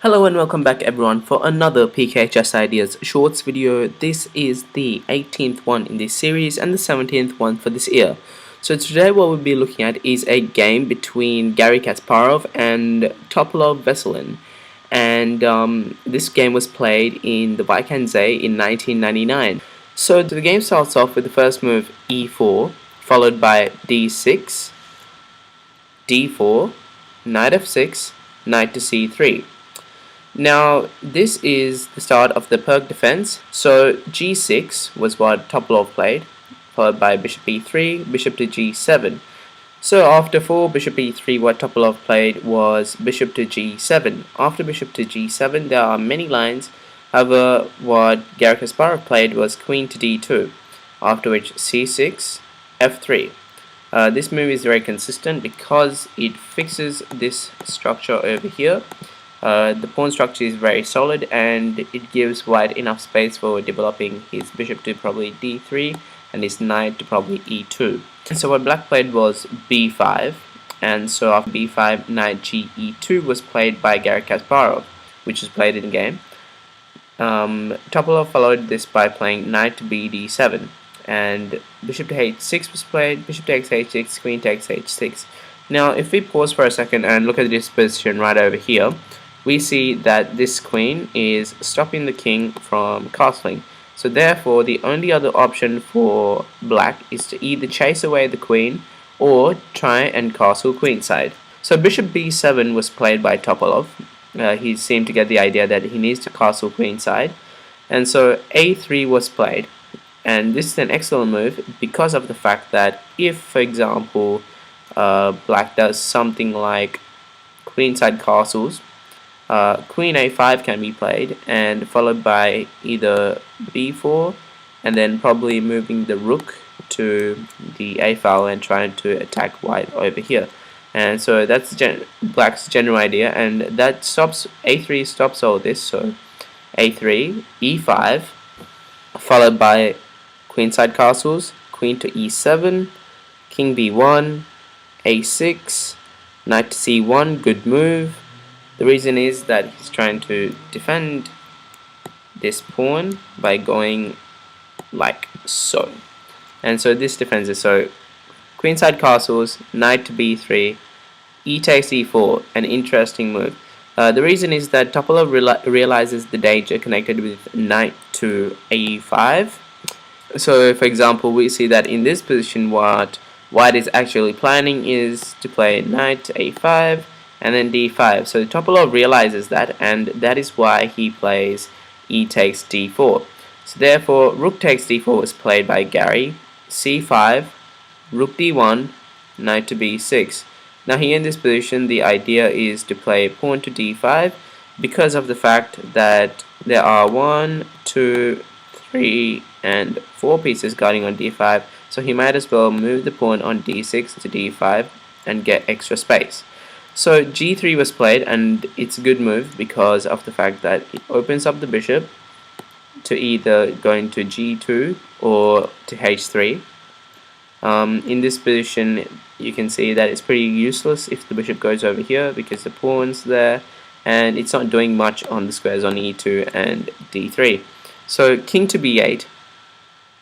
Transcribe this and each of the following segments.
Hello and welcome back everyone for another PKIdeas shorts video. This is the 18th one in this series and the 17th one for this year. So today what we'll be looking at is a game between Garry Kasparov and Topalov Vassily. And this game was played in the Vakanze in 1999. So the game starts off with the first move e4, followed by d6, d4, knight f6, knight to c3. Now this is the start of the Perk defense. So g6 was what Topalov played, followed by bishop e3, bishop to g7. So after 4 bishop e3, what Topalov played was bishop to g7. After bishop to g7 there are many lines. However, what Garry Kasparov played was queen to d2, after which c6, f3. This move is very consistent because it fixes this structure over here. The pawn structure is very solid and it gives white enough space for developing his bishop to probably d3 and his knight to probably e2. So what black played was b5, and so after b5, knight g e2 was played by Garry Kasparov, which was played in game. Topalov followed this by playing knight to b d7, and bishop to h6 was played, bishop takes h6, queen takes h6. Now if we pause for a second and look at this position right over here, we see that this queen is stopping the king from castling. So therefore the only other option for black is to either chase away the queen or try and castle queenside. So bishop b7 was played by Topalov. He seemed to get the idea that he needs to castle queenside, and so a3 was played. And this is an excellent move because of the fact that if, for example, black does something like queenside castles, queen a5 can be played, and followed by either b4 and then probably moving the rook to the a file and trying to attack white over here. And so that's black's general idea, and that stops a3, stops all this. So a3, e5, followed by queenside castles, queen to e7, king b1, a6, knight to c1, good move. The reason is that he's trying to defend this pawn by going like so. And so this defends it. So queenside castles, knight to b3, e takes e4, an interesting move. The reason is that Topalov realizes the danger connected with knight to a5. So for example, we see that in this position what white is actually planning is to play knight to a5 and then d5. So Topalov realizes that, and that is why he plays e takes d4. So therefore rook takes d4 was played by Garry, c5, rook d1, knight to b6. Now here in this position the idea is to play pawn to d5 because of the fact that there are 1, 2, 3 and 4 pieces guarding on d5, so he might as well move the pawn on d6 to d5 and get extra space. So g3 was played, and it's a good move because of the fact that it opens up the bishop to either going to g2 or to h3. In this position you can see that it's pretty useless if the bishop goes over here because the pawn's there and it's not doing much on the squares on e2 and d3. So king to b8,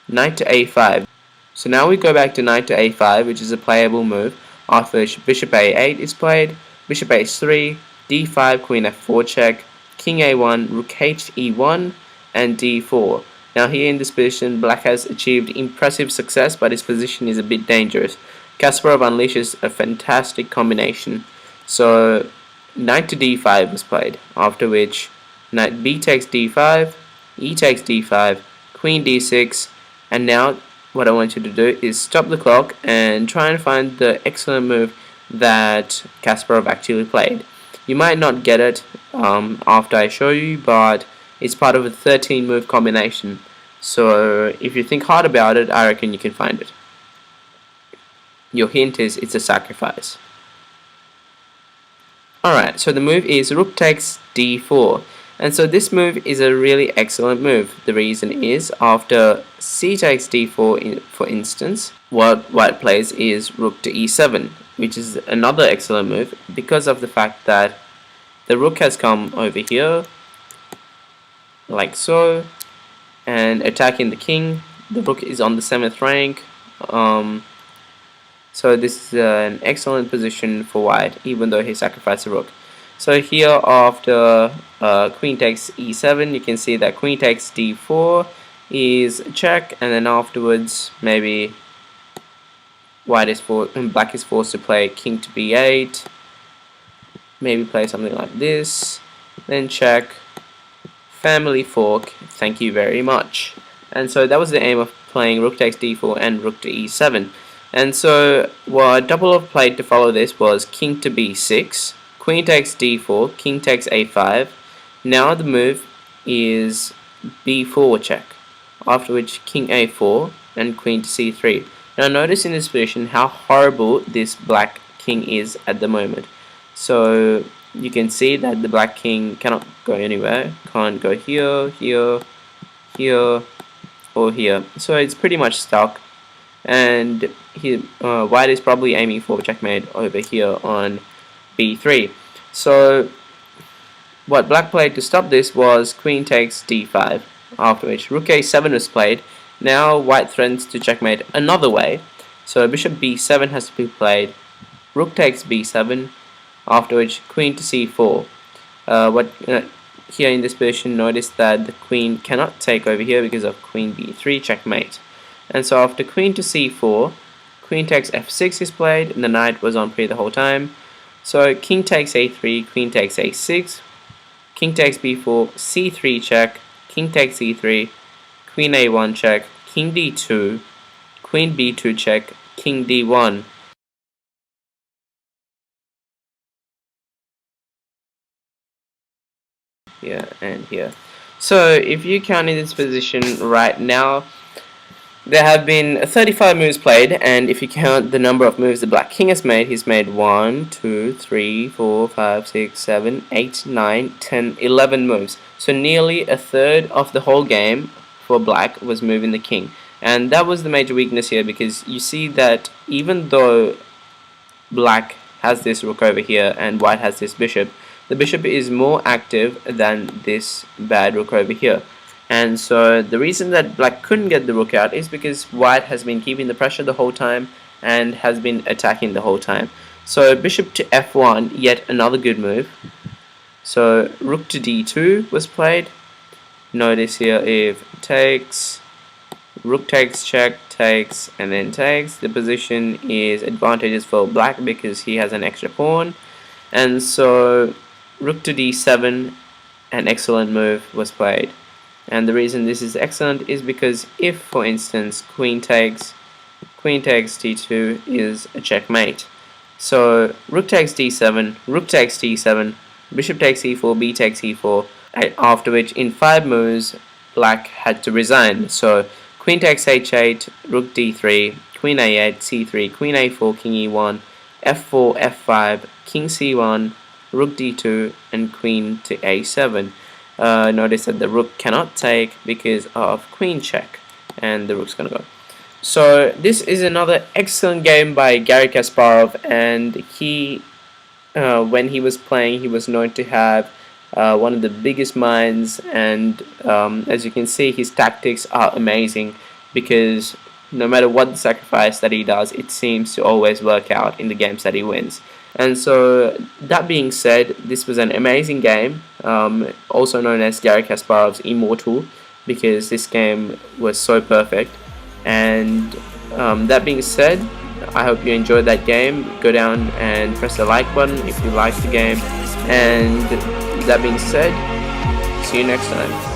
knight to a5. So now we go back to knight to a5, which is a playable move. After bishop a8 is played, bishop h3, d5, queen f4 check, king a1, rook h e1, and d4. Now here in this position, black has achieved impressive success, but his position is a bit dangerous. Kasparov unleashes a fantastic combination. So knight to d5 was played, after which knight b takes d5, e takes d5, queen d6, and now what I want you to do is stop the clock and try and find the excellent move that Kasparov actually played. You might not get it after I show you, but it's part of a 13 move combination. So if you think hard about it, I reckon you can find it. Your hint is it's a sacrifice. Alright, so the move is rook takes d4. And so this move is a really excellent move. The reason is after c takes d4, for instance, what white plays is rook to e7, which is another excellent move because of the fact that the rook has come over here, like so, and attacking the king. The rook is on the 7th rank. So this is an excellent position for white, even though he sacrificed the rook. So here after queen takes e7, you can see that queen takes d4 is check, and then afterwards maybe black is forced to play king to b8, maybe play something like this, then check, family fork, thank you very much. And so that was the aim of playing rook takes d4 and rook to e7. And so what Topalov played to follow this was king to b6, queen takes d4, king takes a5. Now the move is b4 check, after which king a4 and queen to c3. Now notice in this position how horrible this black king is at the moment. So you can see that the black king cannot go anywhere, can't go here, here, here, or here. So it's pretty much stuck, and white is probably aiming for checkmate over here on b3. So what black played to stop this was queen takes d5, after which rook a7 was played. Now white threatens to checkmate another way, so bishop b7 has to be played, rook takes b7, after which queen to c4. Here in this position, notice that the queen cannot take over here because of queen b3 checkmate. And so after queen to c4, queen takes f6 is played, and the knight was on pre the whole time. So king takes a3, queen takes a6, king takes b4, c3 check, king takes e3, queen a1 check, king d2, queen b2 check, king d1. Here and here. So if you count in this position right now, there have been 35 moves played, and if you count the number of moves the black king has made, he's made 1, 2, 3, 4, 5, 6, 7, 8, 9, 10, 11 moves. So nearly a third of the whole game for black was moving the king. And that was the major weakness here, because you see that even though black has this rook over here and white has this bishop, the bishop is more active than this bad rook over here. And so the reason that black couldn't get the rook out is because white has been keeping the pressure the whole time and has been attacking the whole time. So bishop to f1, yet another good move. So rook to d2 was played. Notice here, if takes, rook takes, check, takes, and then takes, the position is advantageous for black because he has an extra pawn. And so rook to d7, an excellent move was played. And the reason this is excellent is because if, for instance, queen takes d2 is a checkmate. So rook takes d7, rook takes d7, bishop takes e4, b takes e4, after which in 5 moves black had to resign. So queen takes h8, rook d3, queen a8, c3, queen a4, king e1, f4, f5, king c1, rook d2, and queen to a7. Notice that the rook cannot take because of queen check, and the rook's gonna go. So this is another excellent game by Garry Kasparov, and he, when he was playing, he was known to have one of the biggest minds, and as you can see, his tactics are amazing because no matter what the sacrifice that he does, it seems to always work out in the games that he wins. And so that being said, this was an amazing game, also known as Garry Kasparov's Immortal, because this game was so perfect. And that being said, I hope you enjoyed that game. Go down and press the like button if you liked the game. And that being said, see you next time.